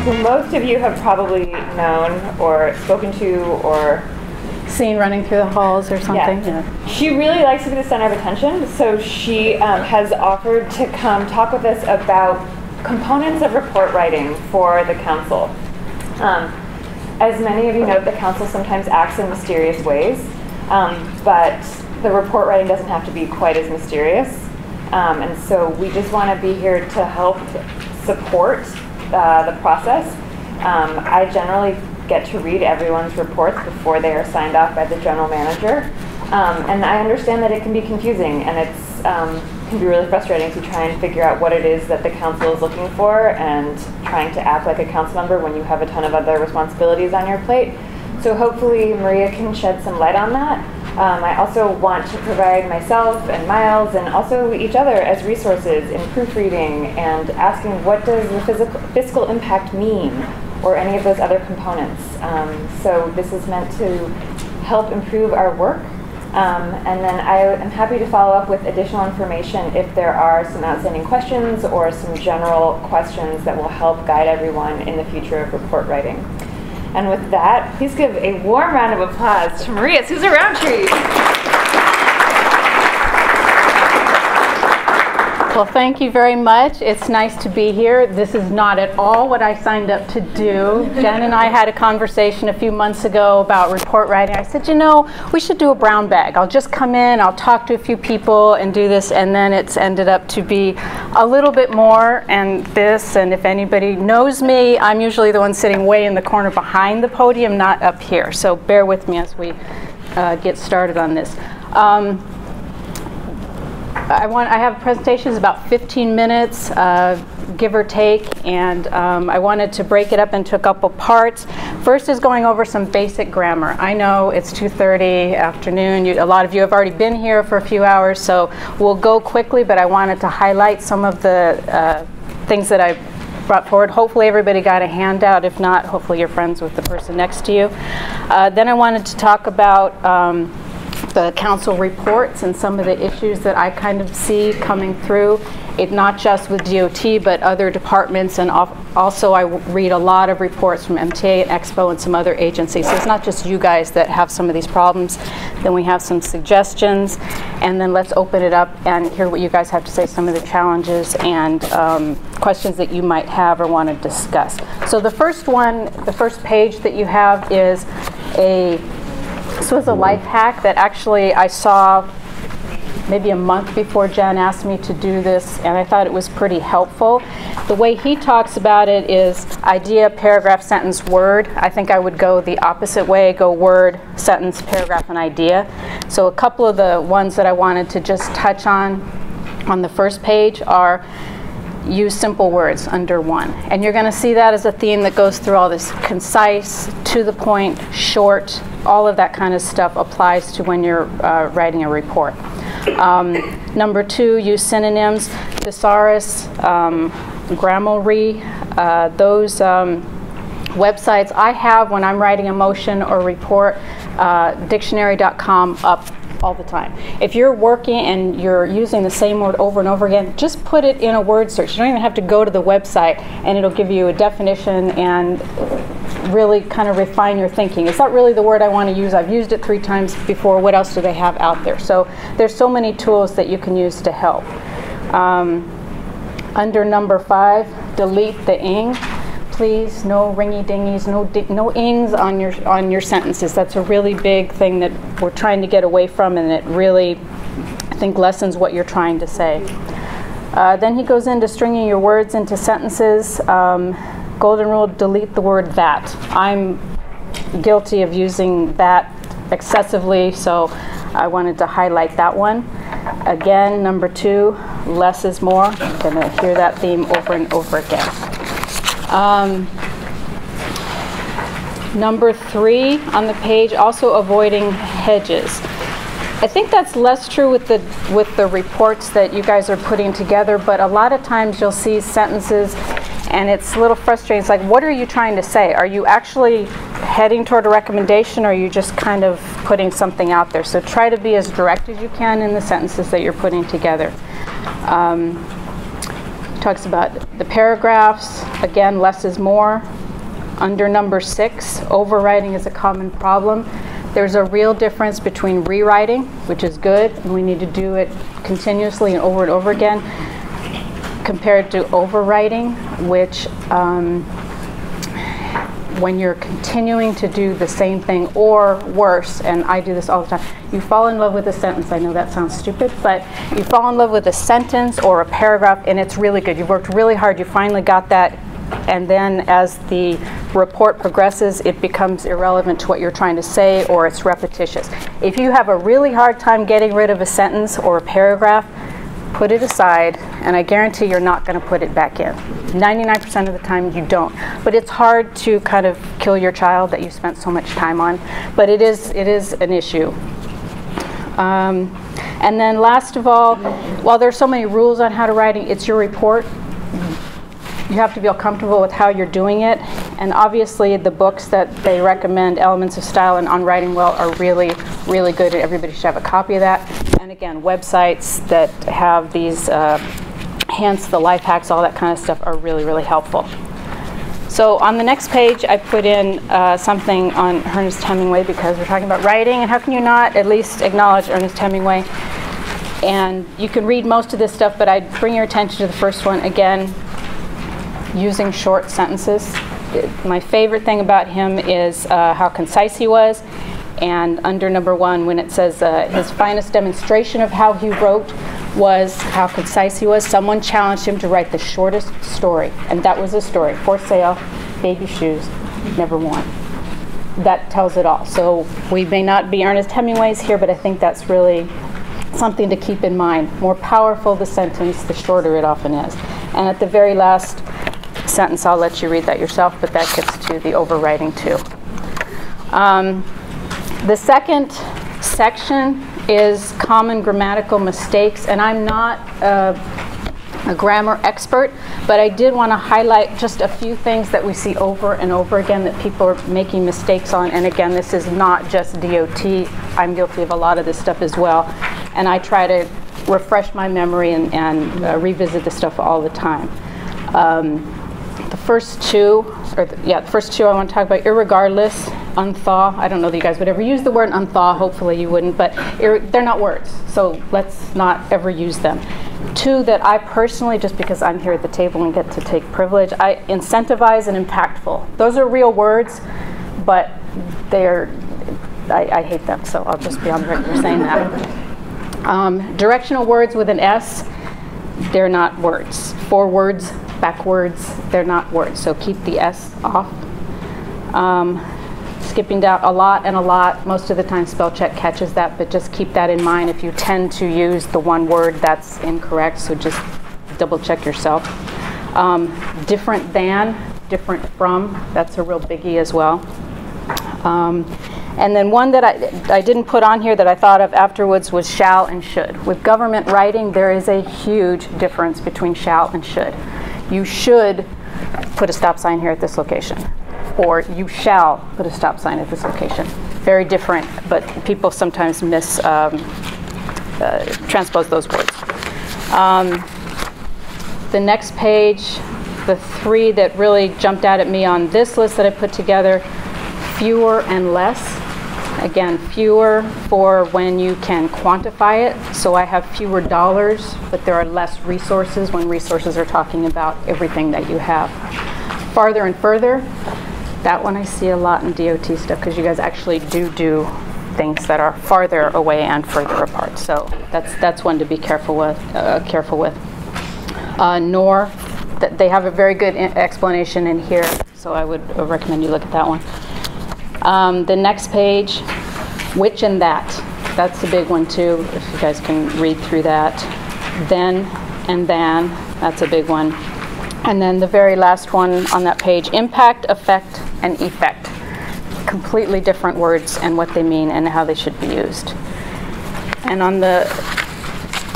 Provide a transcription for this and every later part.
who most of you have probably known or spoken to or seen running through the halls or something. Yeah. She really likes to be the center of attention, so she has offered to come talk with us about components of report writing for the council. As many of you know, the council sometimes acts in mysterious ways, but the report writing doesn't have to be quite as mysterious. And so we just want to be here to help support the process. I generally get to read everyone's reports before they are signed off by the general manager. And I understand that it can be confusing, and it's can be really frustrating to try and figure out what it is that the council is looking for and trying to act like a council member when you have a ton of other responsibilities on your plate. So hopefully Maria can shed some light on that. I also want to provide myself and Miles and also each other as resources in proofreading and asking what does the fiscal impact mean, or any of those other components. So this is meant to help improve our work. And then I am happy to follow up with additional information if there are some outstanding questions or some general questions that will help guide everyone in the future of report writing. And with that, please give a warm round of applause to Maria Souza Roundtree. Well, thank you very much. It's nice to be here. This is not at all what I signed up to do. Jen and I had a conversation a few months ago about report writing. I said, you know, we should do a brown bag. I'll just come in, I'll talk to a few people and do this, and then it's ended up to be a little bit more and this, and if anybody knows me, I'm usually the one sitting way in the corner behind the podium, not up here. So bear with me as we get started on this. I have presentations about 15 minutes, give or take, and I wanted to break it up into a couple parts. First is going over some basic grammar. I know it's 2:30 afternoon. A lot of you have already been here for a few hours, so we'll go quickly, but I wanted to highlight some of the things that I brought forward. Hopefully everybody got a handout. If not, hopefully you're friends with the person next to you. Then I wanted to talk about the council reports and some of the issues that I kind of see coming through. It not just with DOT, but other departments, and also I read a lot of reports from MTA and Expo and some other agencies. So it's not just you guys that have some of these problems. Then we have some suggestions, and then let's open it up and hear what you guys have to say, some of the challenges and questions that you might have or want to discuss. So the first one, the first page that you have is this was a life hack that actually I saw maybe a month before Jen asked me to do this, and I thought it was pretty helpful. The way he talks about it is idea, paragraph, sentence, word. I think I would go the opposite way, go word, sentence, paragraph, and idea. So a couple of the ones that I wanted to just touch on the first page are use simple words under one. And you're going to see that as a theme that goes through all this: concise, to the point, short, all of that kind of stuff applies to when you're writing a report. Number two, use synonyms, thesaurus, Grammarly, those websites I have when I'm writing a motion or report, dictionary.com up all the time. If you're working and you're using the same word over and over again, just put it in a word search. You don't even have to go to the website, and it'll give you a definition and really kind of refine your thinking. It's not really the word I want to use. I've used it 3 times before. What else do they have out there? So there's so many tools that you can use to help. Under number 5, delete the ing. Please, no ringy-dingies, no ings on your sentences. That's a really big thing that we're trying to get away from, and it really, I think, lessens what you're trying to say. Then he goes into stringing your words into sentences. Golden rule: delete the word that. I'm guilty of using that excessively, so I wanted to highlight that one. Again, number 2, less is more. I'm going to hear that theme over and over again. Number 3 on the page, also avoiding hedges. I think that's less true with the reports that you guys are putting together, but a lot of times you'll see sentences and it's a little frustrating. It's like, what are you trying to say? Are you actually heading toward a recommendation, or are you just kind of putting something out there? So try to be as direct as you can in the sentences that you're putting together. Talks about the paragraphs. Again, less is more. Under number 6, overwriting is a common problem. There's a real difference between rewriting, which is good, and we need to do it continuously and over again, compared to overwriting, which when you're continuing to do the same thing or worse, and I do this all the time, you fall in love with a sentence. I know that sounds stupid, but you fall in love with a sentence or a paragraph, and it's really good. You've worked really hard. You finally got that. And then as the report progresses, it becomes irrelevant to what you're trying to say, or it's repetitious. If you have a really hard time getting rid of a sentence or a paragraph, put it aside, and I guarantee you're not going to put it back in. 99% of the time you don't. But it's hard to kind of kill your child that you spent so much time on. But it is an issue. And then last of all, while there's so many rules on how to write, it's your report. You have to feel comfortable with how you're doing it. And obviously the books that they recommend, Elements of Style and On Writing Well, are really, really good. Everybody should have a copy of that. And again, websites that have these hints, the life hacks, all that kind of stuff are really, really helpful. So on the next page, I put in something on Ernest Hemingway, because we're talking about writing, and how can you not at least acknowledge Ernest Hemingway? And you can read most of this stuff, but I'd bring your attention to the first one again. Using short sentences. My favorite thing about him is how concise he was. And under number 1, when it says his finest demonstration of how he wrote was how concise he was, someone challenged him to write the shortest story. And that was a story. For sale, baby shoes, never worn. That tells it all. So we may not be Ernest Hemingway's here, but I think that's really something to keep in mind. More powerful the sentence, the shorter it often is. And at the very last sentence, I'll let you read that yourself, but that gets to the overwriting too. The second section is common grammatical mistakes, and I'm not a grammar expert, but I did want to highlight just a few things that we see over and over again that people are making mistakes on. And again, this is not just DOT. I'm guilty of a lot of this stuff as well, and I try to refresh my memory and revisit this stuff all the time. The first two I want to talk about: irregardless, unthaw. I don't know that you guys would ever use the word unthaw. Hopefully you wouldn't, but they're not words, so let's not ever use them. 2 that I personally, just because I'm here at the table and get to take privilege, I incentivize and impactful. Those are real words, but I hate them, so I'll just be on the record for saying that. Directional words with an S, they're not words. Forwards, backwards, they're not words, so keep the S off. Skipping down a lot and a lot, most of the time spell check catches that, but just keep that in mind. If you tend to use the one word, that's incorrect, so just double check yourself. Different than, different from, that's a real biggie as well. And then one that I didn't put on here that I thought of afterwards was shall and should. With government writing, there is a huge difference between shall and should. You should put a stop sign here at this location, or you shall put a stop sign at this location. Very different, but people sometimes transpose those words. The next page, the 3 that really jumped out at me on this list that I put together: fewer and less. Again, fewer for when you can quantify it. So I have fewer dollars, but there are less resources when resources are talking about everything that you have. Farther and further, that one I see a lot in DOT stuff, because you guys actually do things that are farther away and further apart. So that's one to be careful with. Nor, they have a very good explanation in here, so I would recommend you look at that one. The next page, which and that. That's a big one too, if you guys can read through that. Then and than, that's a big one. And then the very last one on that page, impact, effect, and effect. Completely different words and what they mean and how they should be used. And on the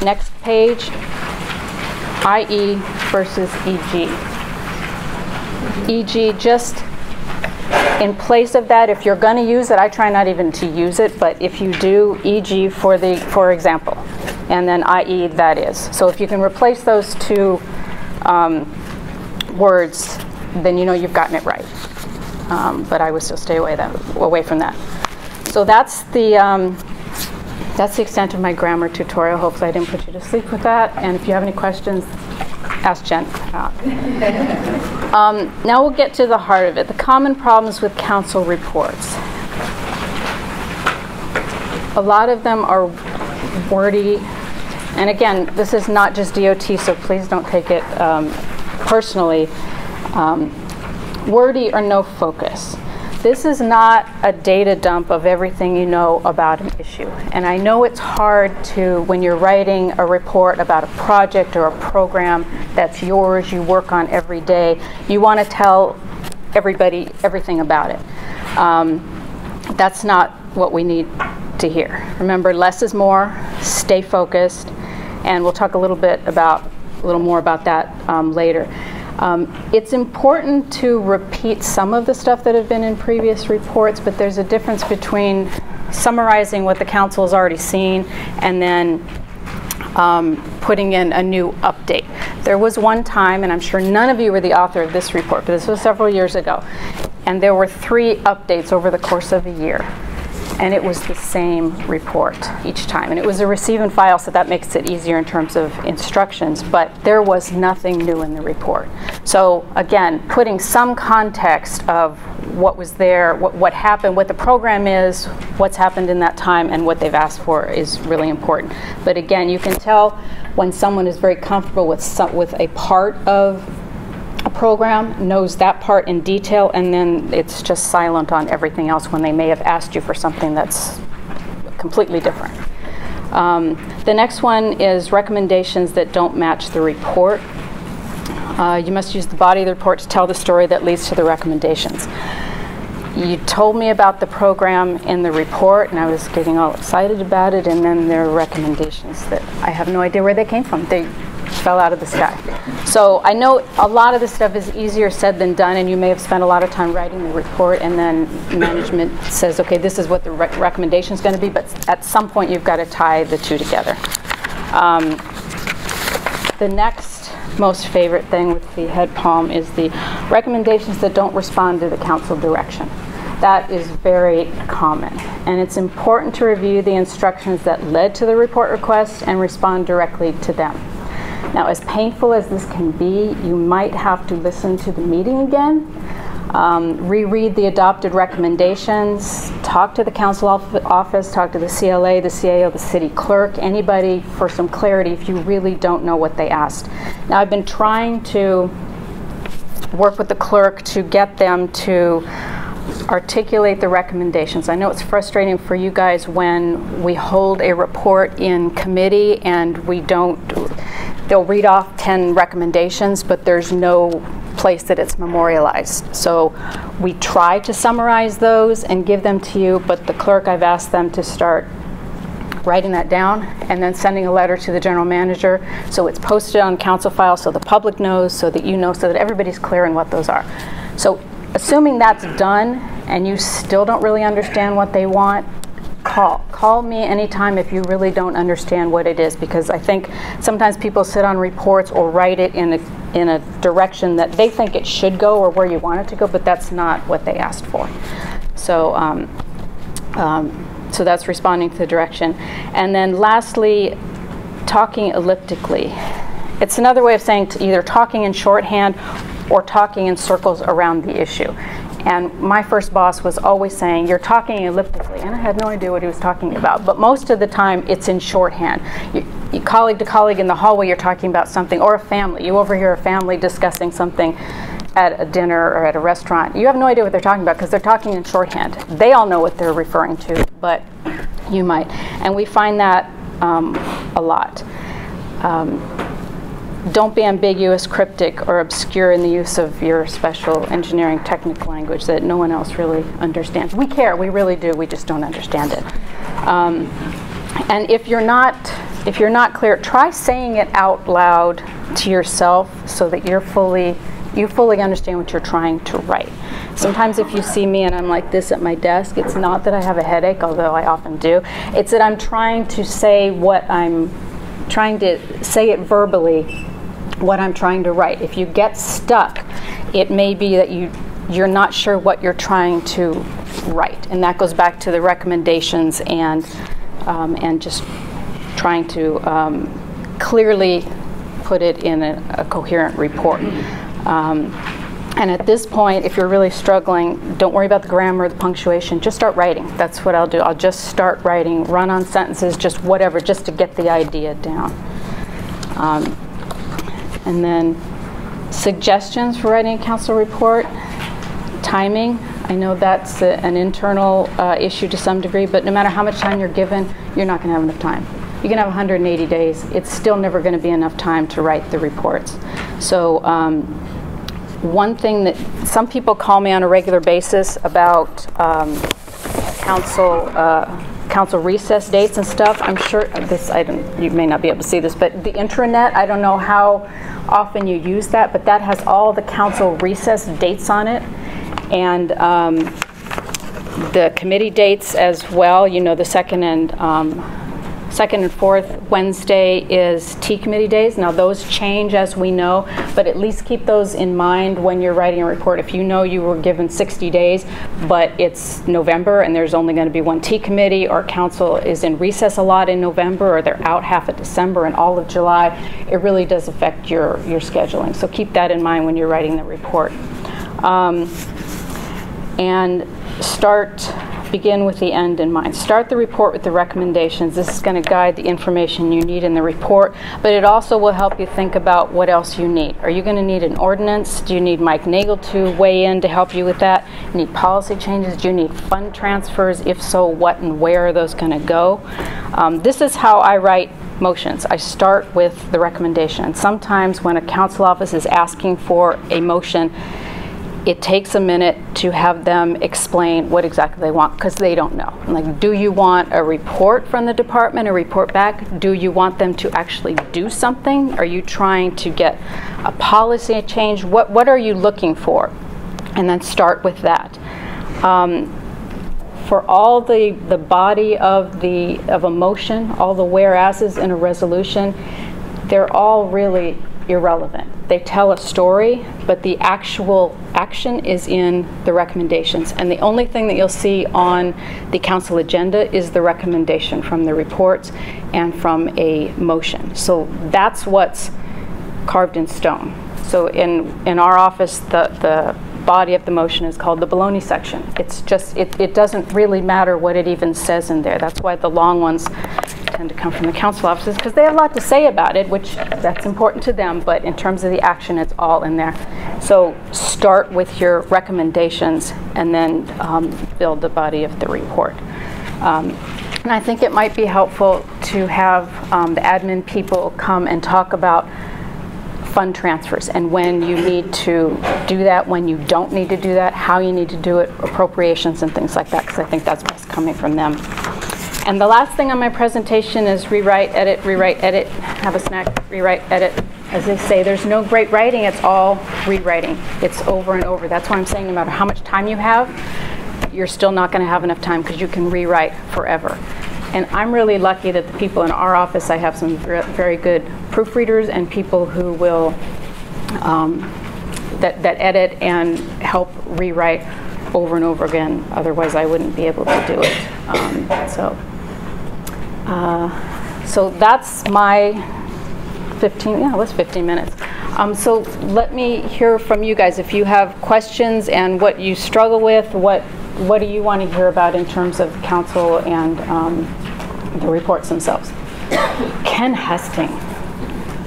next page, IE versus EG. EG, just in place of that, if you're going to use it, I try not even to use it, but if you do, EG for example, and then IE, that is. So if you can replace those two words, then you know you've gotten it right. But I would still stay away from that. So that's the extent of my grammar tutorial. Hopefully I didn't put you to sleep with that. And if you have any questions, ask Jen. Now we'll get to the heart of it. The common problems with council reports. A lot of them are wordy. And again, this is not just DOT, so please don't take it personally. Wordy or no focus. This is not a data dump of everything you know about an issue. And I know it's hard to, when you're writing a report about a project or a program that's yours, you work on every day, you want to tell everybody everything about it. That's not what we need to hear. Remember, less is more, stay focused, and we'll talk a little more about that later. It's important to repeat some of the stuff that have been in previous reports, but there's a difference between summarizing what the council has already seen and then putting in a new update. There was one time, and I'm sure none of you were the author of this report, but this was several years ago, and there were 3 updates over the course of a year. And it was the same report each time. And it was a receive and file, so that makes it easier in terms of instructions, but there was nothing new in the report. So again, putting some context of what was there, what happened, what the program is, what's happened in that time, and what they've asked for is really important. But again, you can tell when someone is very comfortable with a part of a program, knows that part in detail, and then it's just silent on everything else when they may have asked you for something that's completely different. The next one is recommendations that don't match the report. You must use the body of the report to tell the story that leads to the recommendations. You told me about the program in the report, and I was getting all excited about it, and then there are recommendations that I have no idea where they came from. They fell out of the sky. So I know a lot of this stuff is easier said than done, and you may have spent a lot of time writing the report, and then management says, okay, this is what the recommendation is going to be, but at some point you've got to tie the two together. The next most favorite thing with the head palm is the recommendations that don't respond to the council direction. That is very common, and it's important to review the instructions that led to the report request and respond directly to them. Now, as painful as this can be, you might have to listen to the meeting again, reread the adopted recommendations, talk to the council office, talk to the CLA, the CAO, the city clerk, anybody for some clarity if you really don't know what they asked. Now, I've been trying to work with the clerk to get them to articulate the recommendations. I know it's frustrating for you guys when we hold a report in committee and we don't, they'll read off 10 recommendations, but there's no place that it's memorialized. So we try to summarize those and give them to you, but the clerk, I've asked them to start writing that down and then sending a letter to the general manager so it's posted on council file so the public knows, so that you know, so that everybody's clear on what those are. So assuming that's done and you still don't really understand what they want, call me anytime if you really don't understand what it is, because I think sometimes people sit on reports or write it in a direction that they think it should go or where you want it to go, but that's not what they asked for. So so that's responding to the direction. And then lastly, talking elliptically. It's another way of saying either talking in shorthand or talking in circles around the issue. And my first boss was always saying, you're talking elliptically, and I had no idea what he was talking about. But most of the time, it's in shorthand. You colleague to colleague in the hallway, you're talking about something, or a family. You overhear a family discussing something at a dinner or at a restaurant. You have no idea what they're talking about because they're talking in shorthand. They all know what they're referring to, but you might. And we find that a lot. Don't be ambiguous, cryptic, or obscure in the use of your special engineering technical language that no one else really understands. We care, we really do, we just don't understand it. And if you're not clear, try saying it out loud to yourself so that you fully understand what you're trying to write. Sometimes if you see me and I'm like this at my desk, it's not that I have a headache, although I often do. It's that I'm trying to say what I'm trying to say it verbally what I'm trying to write. If you get stuck, it may be that you're not sure what you're trying to write, and that goes back to the recommendations and just trying to clearly put it in a coherent report. And at this point, if you're really struggling, don't worry about the grammar, the punctuation, just start writing. That's what I'll do. I'll just start writing, run on sentences, just whatever, just to get the idea down. And then suggestions for writing a council report. Timing, I know that's an internal issue to some degree, but no matter how much time you're given, you're not going to have enough time. You can have 180 days. It's still never going to be enough time to write the reports. So one thing that some people call me on a regular basis about council recess dates and stuff. I'm sure you may not be able to see this, but the intranet, I don't know how often you use that, but that has all the council recess dates on it. And the committee dates as well. You know, the second and fourth Wednesday is T committee days. Now those change as we know, but at least keep those in mind when you're writing a report. If you know you were given 60 days, but it's November and there's only going to be one T committee, or council is in recess a lot in November, or they're out half of December and all of July, it really does affect your scheduling. So keep that in mind when you're writing the report. And begin with the end in mind. Start the report with the recommendations. This is going to guide the information you need in the report, but it also will help you think about what else you need. Are you going to need an ordinance? Do you need Mike Nagel to weigh in to help you with that? You need policy changes? Do you need fund transfers? If so, what and where are those going to go? This is how I write motions. I start with the recommendation. And sometimes when a council office is asking for a motion, it takes a minute to have them explain what exactly they want, because they don't know. Like, do you want a report from the department, a report back? Do you want them to actually do something? Are you trying to get a policy change? What are you looking for? And then start with that. For all the body of a motion, all the whereases in a resolution, they're all really irrelevant. They tell a story, but the actual action is in the recommendations. And the only thing that you'll see on the council agenda is the recommendation from the reports and from a motion. So that's what's carved in stone. So in our office, the body of the motion is called the baloney section. It's just, it doesn't really matter what it even says in there. That's why the long ones tend to come from the council offices, because they have a lot to say about it, which that's important to them, but in terms of the action, it's all in there. So start with your recommendations and then build the body of the report. And I think it might be helpful to have the admin people come and talk about fund transfers and when you need to do that, when you don't need to do that, how you need to do it, appropriations and things like that, because I think that's best coming from them. And the last thing on my presentation is rewrite, edit, have a snack, rewrite, edit. As they say, there's no great writing, it's all rewriting. It's over and over. That's why I'm saying no matter how much time you have, you're still not going to have enough time, because you can rewrite forever. And I'm really lucky that the people in our office, I have some very good proofreaders and people who will that edit and help rewrite over and over again. Otherwise, I wouldn't be able to do it. So that's my 15 minutes. So let me hear from you guys. If you have questions and what you struggle with, what do you want to hear about in terms of council and the reports themselves? Ken Hesting.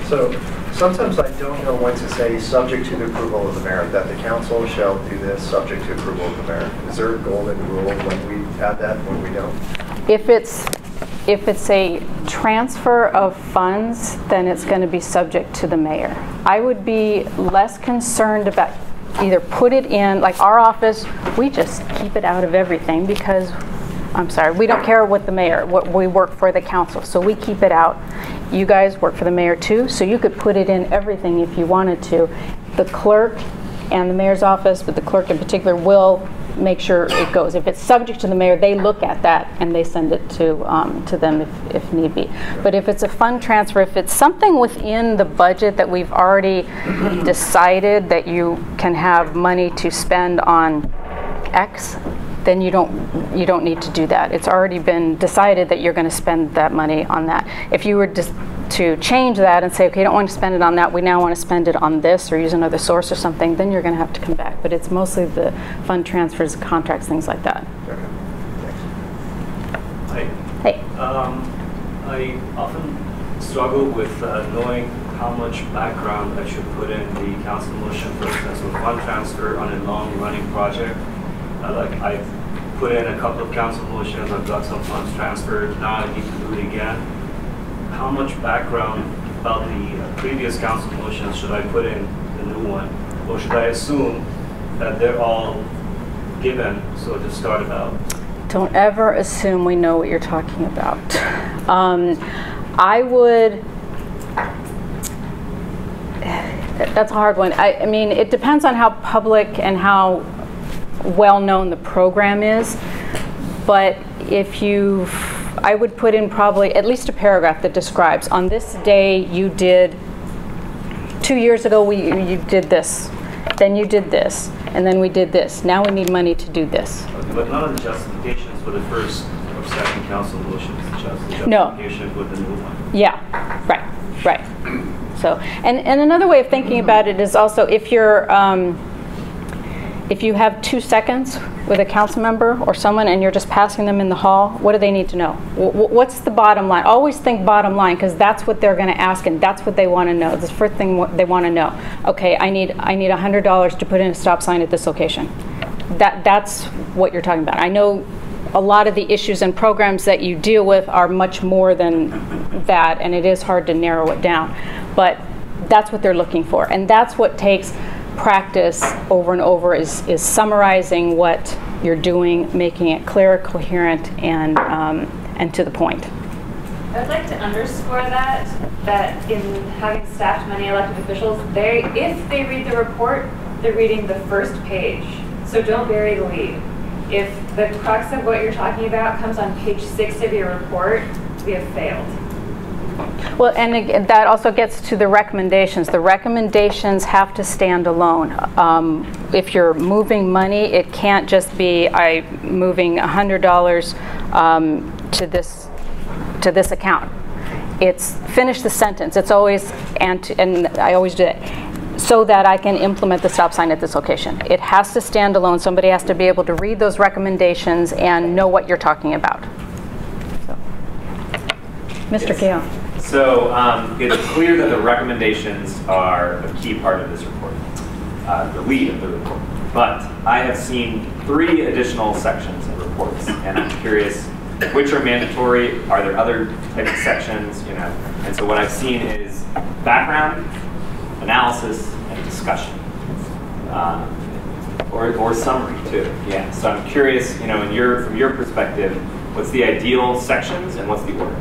So sometimes I don't know when to say subject to the approval of the mayor, that the council shall do this subject to approval of the mayor. Is there a golden rule when we add that, when we don't? If it's a transfer of funds, then it's going to be subject to the mayor. I would be less concerned about either put it in, like our office, we just keep it out of everything because, I'm sorry, we don't care what the mayor, we work for the council, so we keep it out. You guys work for the mayor too, so you could put it in everything if you wanted to. The clerk and the mayor's office, but the clerk in particular, will make sure it goes. If it's subject to the mayor, they look at that and they send it to them if need be. But if it's a fund transfer, if it's something within the budget that we've already decided that you can have money to spend on X, then you don't need to do that. It's already been decided that you're going to spend that money on that. If you were to change that and say, okay, I don't want to spend it on that, we now want to spend it on this or use another source or something, then you're going to have to come back. But it's mostly the fund transfers, contracts, things like that. Okay. Thanks. Hi. Hey. I often struggle with knowing how much background I should put in the council motion, for instance, with fund transfer on a long-running project. I've put in a couple of council motions, I've got some funds transferred, now I need to do it again. How much background about the previous council motions should I put in the new one? Or should I assume that they're all given, so to start about? Don't ever assume we know what you're talking about. I would, that's a hard one. I mean, it depends on how public and how well-known the program is, but I would put in probably at least a paragraph that describes, on this day you did, 2 years ago you did this, then you did this, and then we did this. Now we need money to do this. Okay, but none of the justifications for the first or second council motions, just the justification for the new one. Yeah, right. So, and another way of thinking about it is also if you have 2 seconds with a council member or someone and you're just passing them in the hall, what do they need to know? What's the bottom line? Always think bottom line, because that's what they're going to ask and that's what they want to know. That's the first thing they want to know. Okay, I need $100 to put in a stop sign at this location. That's what you're talking about. I know a lot of the issues and programs that you deal with are much more than that, and it is hard to narrow it down. But that's what they're looking for, and that's what takes practice over and over, is summarizing what you're doing, making it clear, coherent, and to the point. I'd like to underscore that in having staffed many elected officials, if they read the report, they're reading the first page. So don't bury the lead. If the crux of what you're talking about comes on page 6 of your report, we have failed. Well, and again, that also gets to the recommendations. The recommendations have to stand alone. If you're moving money, it can't just be moving $100 to this account. It's finish the sentence. It's always, and I always do it, so that I can implement the stop sign at this location. It has to stand alone. Somebody has to be able to read those recommendations and know what you're talking about. So. Mr. Gale. So it's clear that the recommendations are a key part of this report, the lead of the report. But I have seen 3 additional sections of reports, and I'm curious which are mandatory. Are there other type of sections? And so what I've seen is background, analysis, and discussion, or summary too. Yeah. So I'm curious, from your perspective, what's the ideal sections and what's the order?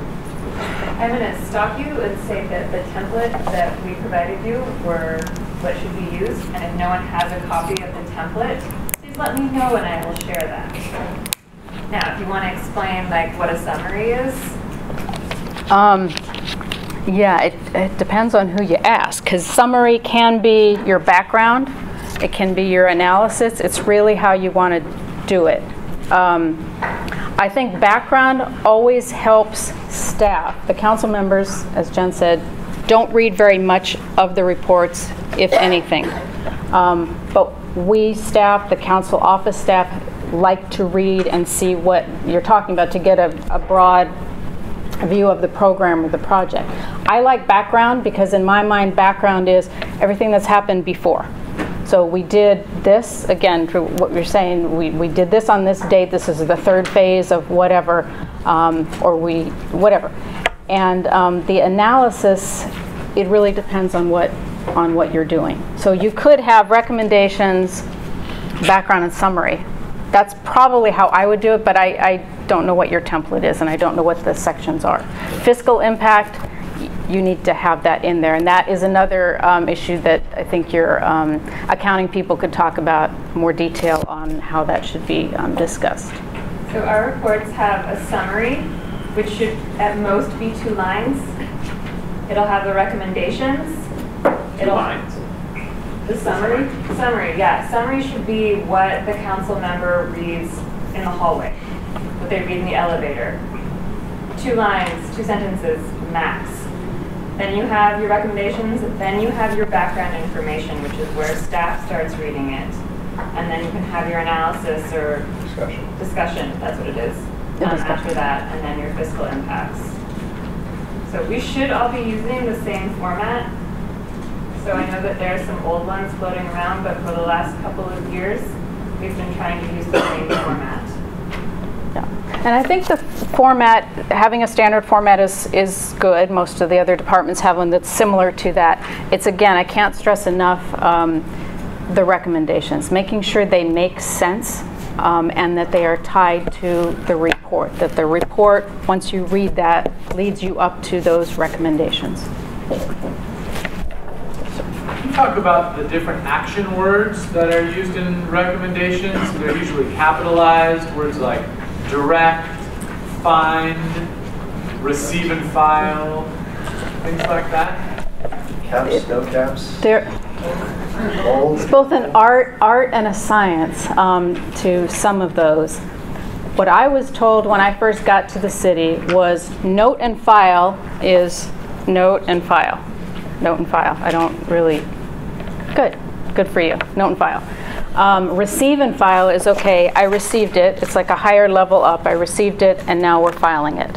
I'm going to stop you and say that the template that we provided you were what should be used, and if no one has a copy of the template, please let me know and I will share that. Now, if you want to explain what a summary is. Yeah, it depends on who you ask, because summary can be your background, it can be your analysis. It's really how you want to do it. I think background always helps staff. The council members, as Jen said, don't read very much of the reports, if anything. But we staff, the council office staff, like to read and see what you're talking about to get a broad view of the program or the project. I like background because in my mind, background is everything that's happened before. So we did this, again, through what you're saying, we did this on this date, this is the 3rd phase of whatever, whatever. And the analysis, it really depends on what you're doing. So you could have recommendations, background, and summary. That's probably how I would do it, but I don't know what your template is, and I don't know what the sections are. Fiscal impact you need to have that in there. And that is another issue that I think your accounting people could talk about more detail on how that should be discussed. So our reports have a summary, which should at most be 2 lines. It'll have the recommendations. 2 lines? The summary? Summary, yeah. Summary should be what the council member reads in the hallway, what they read in the elevator. 2 lines, 2 sentences, max. Then you have your recommendations, then you have your background information, which is where staff starts reading it. And then you can have your analysis or discussion, that's what it is, after that, and then your fiscal impacts. So we should all be using the same format. So I know that there are some old ones floating around, but for the last couple of years, we've been trying to use the same format. Yeah. And I think the format, having a standard format is good. Most of the other departments have one that's similar to that. It's, again, I can't stress enough the recommendations, making sure they make sense and that they are tied to the report, that the report, once you read that, leads you up to those recommendations. Can you talk about the different action words that are used in recommendations? They're usually capitalized, words like direct, find, receive and file, things like that. Caps, no caps? It's both an art and a science to some of those. What I was told when I first got to the city was note and file is note and file. Note and file. I don't really, good for you, note and file. Receive and file is okay, I received it, it's like a higher level up, I received it and now we're filing it.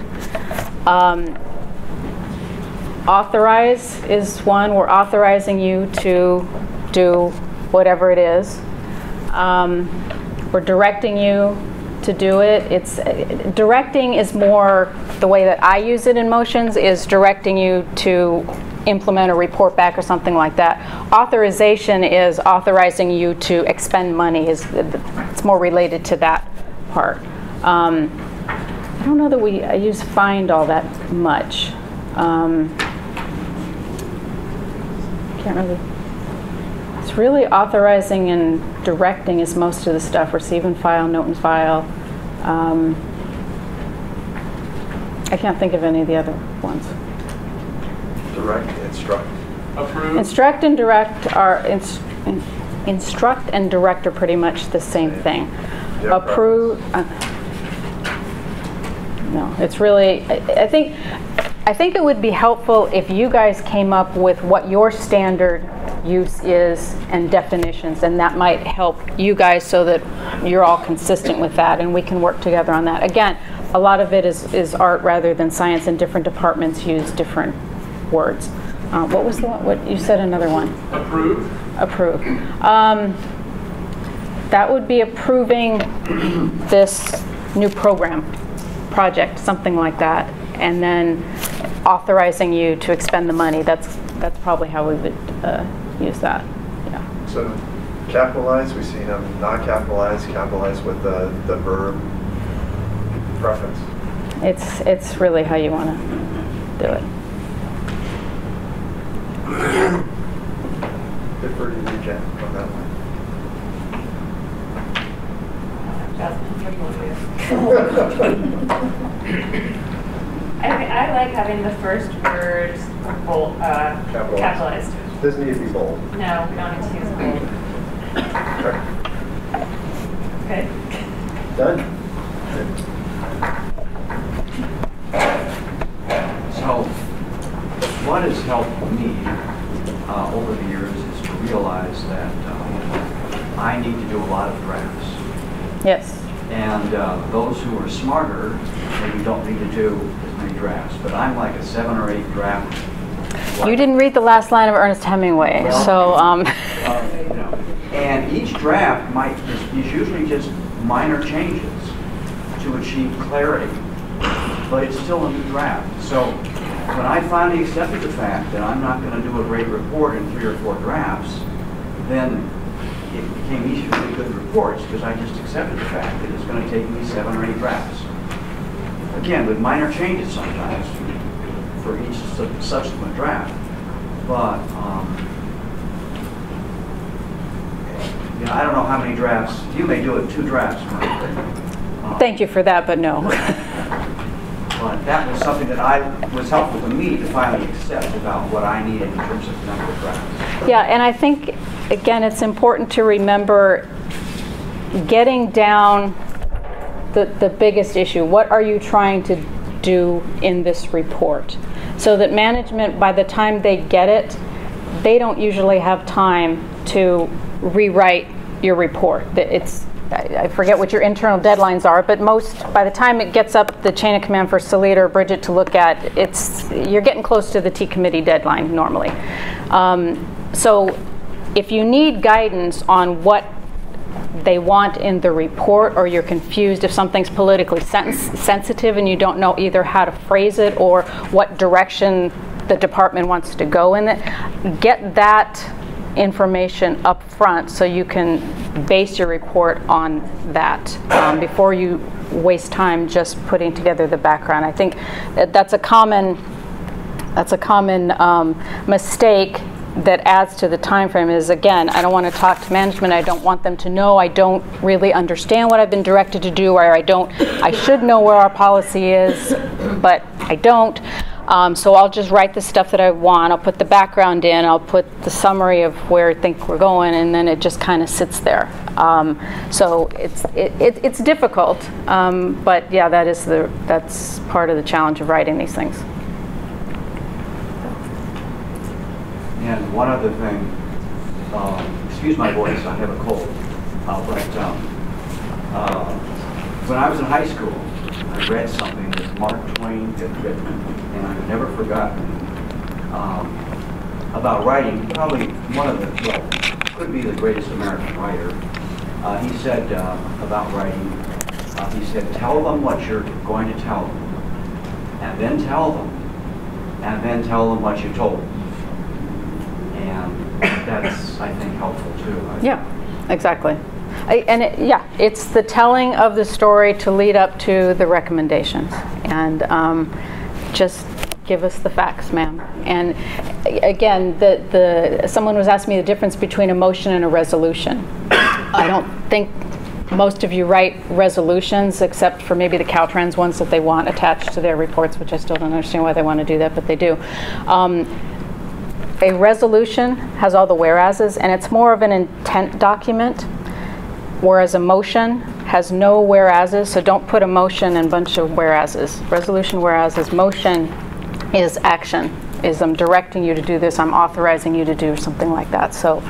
Authorize is one, we're authorizing you to do whatever it is. We're directing you to do it. It's directing is more the way that I use it in motions is directing you to implement a report back or something like that. Authorization is authorizing you to expend money. It's more related to that part. I don't know that I use find all that much. Can't really. It's really authorizing and directing is most of the stuff. Receive and file, note and file. I can't think of any of the other ones. Direct, instruct. Approve. Instruct and direct are instruct and direct are pretty much the same thing. Yeah, Approve. No, it's really. I think it would be helpful if you guys came up with what your standard use is and definitions, and that might help you guys so that you're all consistent with that and we can work together on that. Again, a lot of it is art rather than science, and different departments use different words. What was the one? What you said? Another one. Approve. Approve. That would be approving this new project, something like that, and then authorizing you to expend the money. That's probably how we would use that. Yeah. So capitalized, we've seen them not capitalized, capitalized with the verb preference. It's really how you want to do it. Good for you, Jen, on that one. I like having the first word bold, capitalized. Doesn't need to be bold. No, we don't need to use bold. Okay. Done. So, what has helped me over the years is to realize that I need to do a lot of drafts. Yes. And those who are smarter maybe don't need to do as many drafts. But I'm like a 7 or 8 draft. You didn't read the last line of Ernest Hemingway, Well, so. You know, and each draft is usually just minor changes to achieve clarity, but it's still a new draft. So when I finally accepted the fact that I'm not going to do a great report in 3 or 4 drafts, then it became easier to do good reports because I just accepted the fact that it's going to take me 7 or 8 drafts. Again, with minor changes sometimes. for each subsequent draft. But you know, I don't know how many drafts. You may do it 2 drafts. Thank you for that, but no. But that was something that was helpful to me to finally accept about what I needed in terms of number of drafts. Yeah, and I think, again, it's important to remember getting down the biggest issue. What are you trying to do in this report? So that management, by the time they get it, they don't usually have time to rewrite your report. I forget what your internal deadlines are, but by the time it gets up the chain of command for Salita or Bridget to look at, you're getting close to the T committee deadline normally. So if you need guidance on what they want in the report, or you're confused if something's politically sensitive and you don't know either how to phrase it or what direction the department wants to go in it, get that information up front so you can base your report on that before you waste time just putting together the background. I think that's a common mistake that adds to the time frame. Is, again, I don't want to talk to management. I don't want them to know I don't really understand what I've been directed to do, or I should know where our policy is, but I don't. So I'll just write the stuff that I want. I'll put the background in. I'll put the summary of where I think we're going, and then it just kind of sits there. So it's difficult, but yeah, that's part of the challenge of writing these things. And one other thing, excuse my voice, I have a cold. When I was in high school, I read something that Mark Twain had written, and I've never forgotten, about writing. Probably one of could be the greatest American writer. He said about writing, he said, tell them what you're going to tell them, and then tell them, and then tell them what you told them. And that's, I think, helpful too. Yeah, exactly. It's the telling of the story to lead up to the recommendations, and just give us the facts, ma'am. And again, someone was asking me the difference between a motion and a resolution. I don't think most of you write resolutions, except for maybe the Caltrans ones that they want attached to their reports, which I still don't understand why they want to do that, but they do. A resolution has all the whereases, and it's more of an intent document, whereas a motion has no whereases, so don't put a motion and a bunch of whereases. Resolution whereases. Motion is action, is I'm directing you to do this, I'm authorizing you to do something like that. So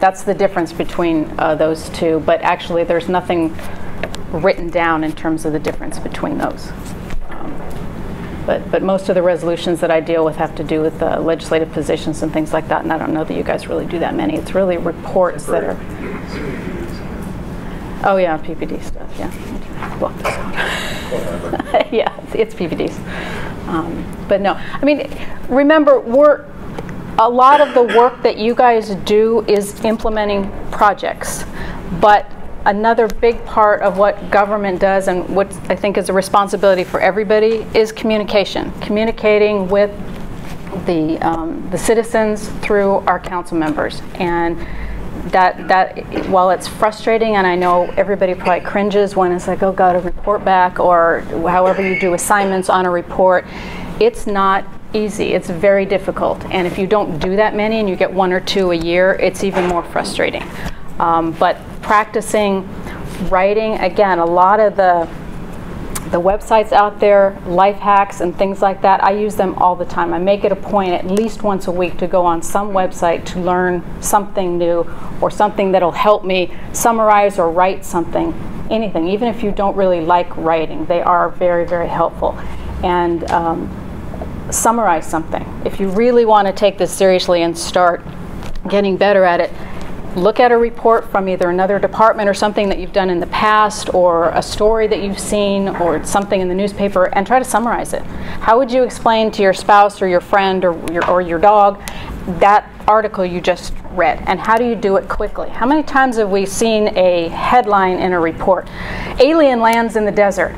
that's the difference between those two, but actually there's nothing written down in terms of the difference between those. But most of the resolutions that I deal with have to do with legislative positions and things like that, and I don't know that you guys really do that many. It's really reports that are... Oh yeah, PPD stuff, yeah. Block this out. Yeah, it's PPDs. But no, I mean, remember, a lot of the work that you guys do is implementing projects, but another big part of what government does, and what I think is a responsibility for everybody, is communication. Communicating with the citizens through our council members. And that while it's frustrating, and I know everybody probably cringes when it's like, oh God, a report back, or however you do assignments on a report, it's not easy. It's very difficult. And if you don't do that many and you get 1 or 2 a year, it's even more frustrating. But practicing writing, again, a lot of the websites out there, life hacks and things like that, I use them all the time. I make it a point at least once a week to go on some website to learn something new, or something that'll help me summarize or write something, anything. Even if you don't really like writing, they are very, very helpful. And summarize something. If you really want to take this seriously and start getting better at it, look at a report from either another department or something that you've done in the past, or a story that you've seen, or something in the newspaper, and try to summarize it. How would you explain to your spouse or your friend or your dog that article you just read? And how do you do it quickly? How many times have we seen a headline in a report? Alien lands in the desert.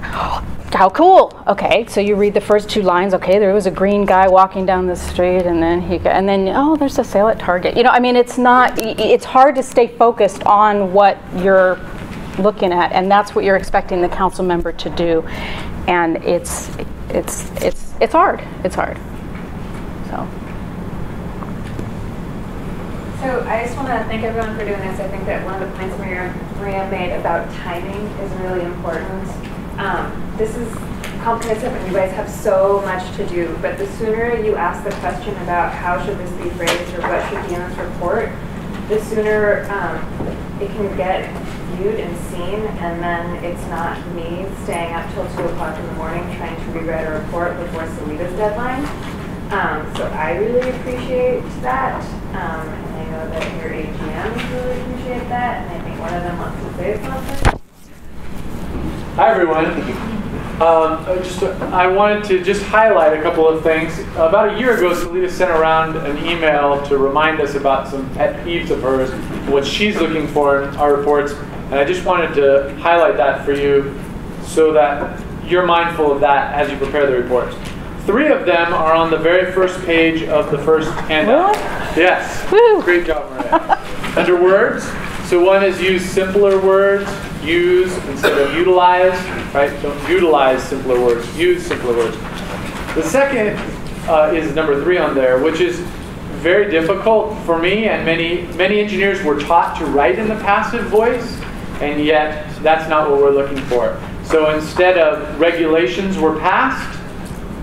how cool. Okay, so you read the first 2 lines. Okay, there was a green guy walking down the street, and then oh, there's a sale at Target. You know, I mean, it's hard to stay focused on what you're looking at, and that's what you're expecting the council member to do, and it's hard. It's hard. So I just want to thank everyone for doing this. I think that one of the points Maria made about timing is really important. This is comprehensive and you guys have so much to do, but the sooner you ask the question about how should this be phrased or what should be in this report, the sooner it can get viewed and seen, and then it's not me staying up till 2 o'clock in the morning trying to rewrite a report before Salida's deadline. So I really appreciate that, and I know that your AGMs really appreciate that, and I think one of them wants to say something. Hi everyone. I wanted to just highlight a couple of things. About a year ago, Salida sent around an email to remind us about some pet peeves of hers, what she's looking for in our reports, and I just wanted to highlight that for you so that you're mindful of that as you prepare the reports. 3 of them are on the very first page of the first handout. Really? Yes. Woo. Great job, Maria. Under words, so one is use simpler words, use instead of utilize, right? Don't utilize simpler words, use simpler words. The second is number 3 on there, which is very difficult for me, and many engineers were taught to write in the passive voice, and yet that's not what we're looking for. So instead of regulations were passed,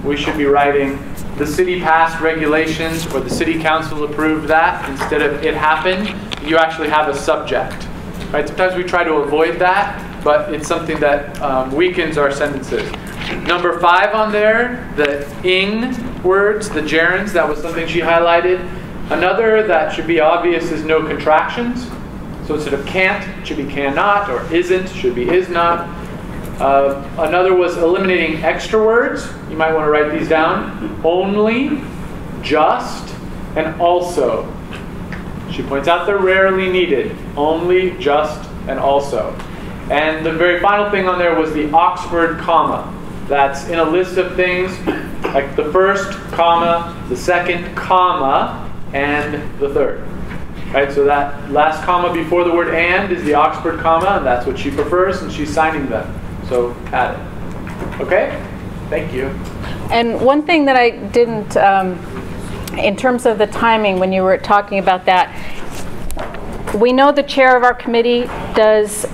we should be writing the city passed regulations or the city council approved that. Instead of it happened, you actually have a subject. Right? Sometimes we try to avoid that, but it's something that weakens our sentences. Number 5 on there, the ing words, the gerunds, that was something she highlighted. Another that should be obvious is no contractions. So instead of can't, it should be cannot, or isn't, should be is not. Another was eliminating extra words. You might want to write these down. Only, just, and also. She points out they're rarely needed. Only, just, and also. And the very final thing on there was the Oxford comma. That's in a list of things like the first comma, the second comma, and the third. Right, so that last comma before the word and is the Oxford comma, and that's what she prefers, and she's signing them. So add it. Okay? Thank you. And one thing that I didn't, in terms of the timing, when you were talking about that, we know the chair of our committee does,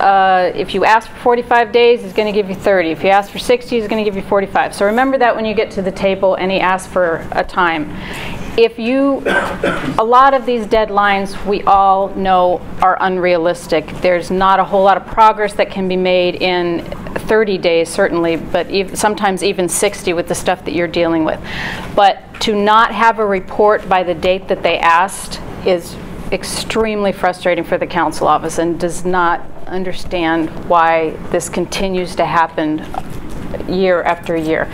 if you ask for 45 days, he's going to give you 30. If you ask for 60, he's going to give you 45. So remember that when you get to the table and he asks for a time. A lot of these deadlines we all know are unrealistic. There's not a whole lot of progress that can be made in 30 days, certainly, but sometimes even 60 with the stuff that you're dealing with. But to not have a report by the date that they asked is extremely frustrating for the council office and does not understand why this continues to happen year after year.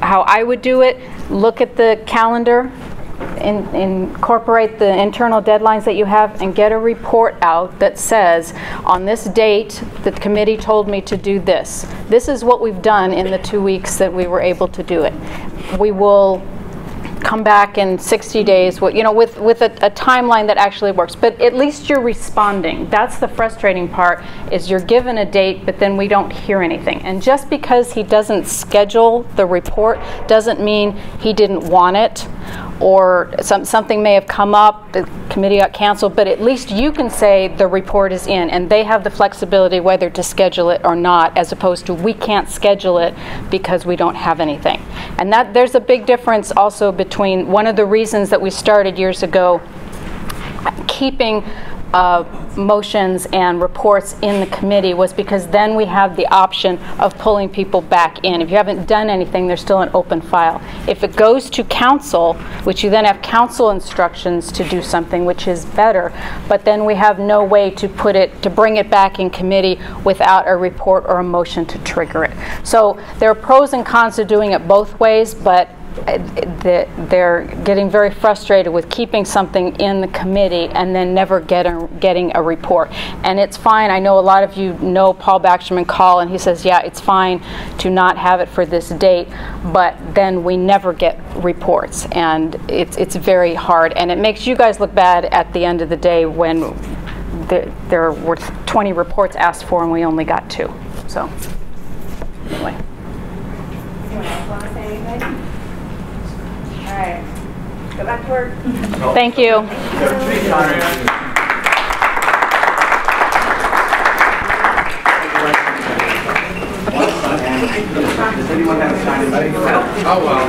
How I would do it, look at the calendar, incorporate the internal deadlines that you have, and get a report out that says, on this date, the committee told me to do this. This is what we've done in the 2 weeks that we were able to do it. We will come back in 60 days, with a timeline that actually works. But at least you're responding. That's the frustrating part, is you're given a date, but then we don't hear anything. And just because he doesn't schedule the report doesn't mean he didn't want it, or something may have come up, the committee got canceled, but at least you can say the report is in, and they have the flexibility whether to schedule it or not, as opposed to we can't schedule it because we don't have anything. And there's a big difference also between one of the reasons that we started years ago keeping motions and reports in the committee was because then we have the option of pulling people back in. If you haven't done anything, there's still an open file. If it goes to council, which you then have council instructions to do something, which is better, but then we have no way to bring it back in committee without a report or a motion to trigger it. So there are pros and cons to doing it both ways, but they're getting very frustrated with keeping something in the committee and then never getting a report. And it's fine. I know a lot of you know Paul Baxterman Call, and he says, yeah, it's fine to not have it for this date, but then we never get reports, and it's very hard, and it makes you guys look bad at the end of the day when there were 20 reports asked for and we only got 2. So anyway. Anyone else want to say anything? All right, go back to work. Thank you. Does anyone have a sign in? Oh, well.